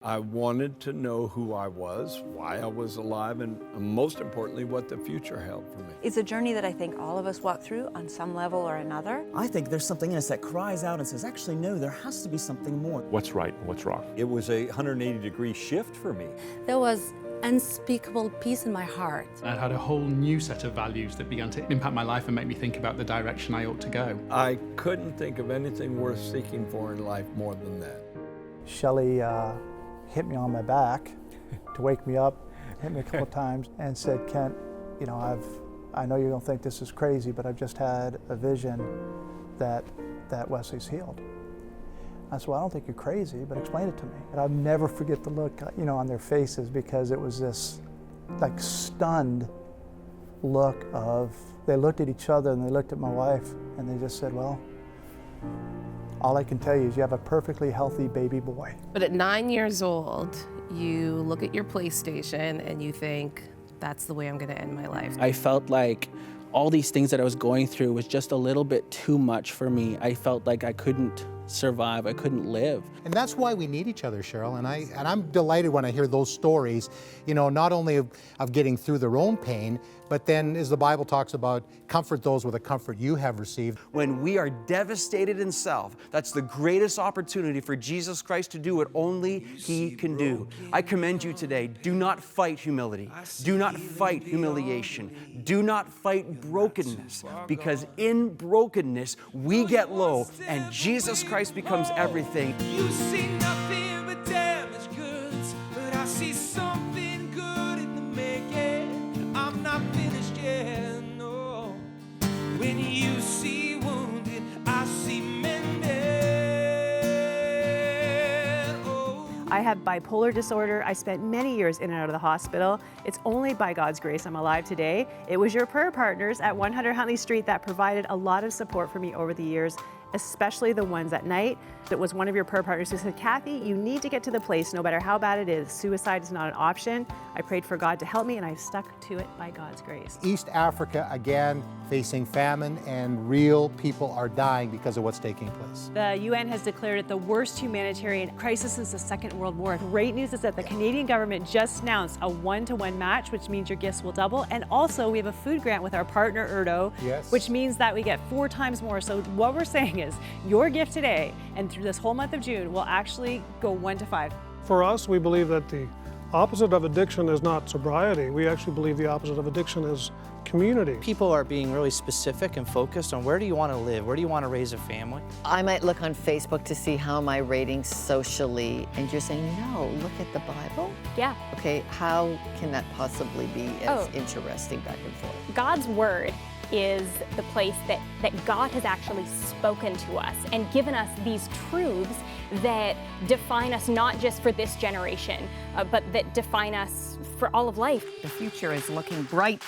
I wanted to know who I was, why I was alive, and most importantly, what the future held for me. It's a journey that I think all of us walk through on some level or another. I think there's something in us that cries out and says, actually, no, there has to be something more. What's right and what's wrong? It was a 180-degree shift for me. There was unspeakable peace in my heart. I had a whole new set of values that began to impact my life and make me think about the direction I ought to go. I couldn't think of anything worth seeking for in life more than that. Shelley hit me on my back to wake me up, hit me a couple times, and said, Kent, you know, I know you're gonna think this is crazy, but I've just had a vision that Wesley's healed. I said, well, I don't think you're crazy, but explain it to me. And I'll never forget the look, you know, on their faces, because it was this like stunned look of, they looked at each other and they looked at my wife and they just said, well, all I can tell you is you have a perfectly healthy baby boy. But at 9 years old, you look at your PlayStation and you think, that's the way I'm gonna end my life. I felt like all these things that I was going through was just a little bit too much for me. I felt like I couldn't survive, I couldn't live. And that's why we need each other, Cheryl, and I'm delighted when I hear those stories, you know, not only of getting through their own pain, but then, as the Bible talks about, comfort those with the comfort you have received. When we are devastated in self, that's the greatest opportunity for Jesus Christ to do what only He can do. I commend you today. Do not fight humility. Do not fight humiliation. Do not fight brokenness, because in brokenness, we get low, and Jesus Christ becomes everything. You see nothing but damaged goods, but I see something good in the making. I'm not finished yet, no. When you see wounded, I see mended. Oh. I have bipolar disorder. I spent many years in and out of the hospital. It's only by God's grace I'm alive today. It was your prayer partners at 100 Huntley Street that provided a lot of support for me over the years, especially the ones at night. It was one of your prayer partners who said, Kathy, you need to get to the place, no matter how bad it is. Suicide is not an option. I prayed for God to help me, and I stuck to it by God's grace. East Africa, again, facing famine, and real people are dying because of what's taking place. The UN has declared it the worst humanitarian crisis since the Second World War. Great news is that the Canadian government just announced a 1-to-1 match, which means your gifts will double. And also, we have a food grant with our partner, Erdo, yes, which means that we get 4 times more. So what we're saying is, your gift today and through this whole month of June will actually go 1 to 5. For us, we believe that the opposite of addiction is not sobriety. We actually believe the opposite of addiction is community. People are being really specific and focused on where do you want to live, where do you want to raise a family. I might look on Facebook to see how my rating socially, and you're saying, no, look at the Bible? Yeah. Okay, how can that possibly be as interesting back and forth? God's Word is the place that God has actually spoken to us and given us these truths that define us not just for this generation, but that define us for all of life. The future is looking bright.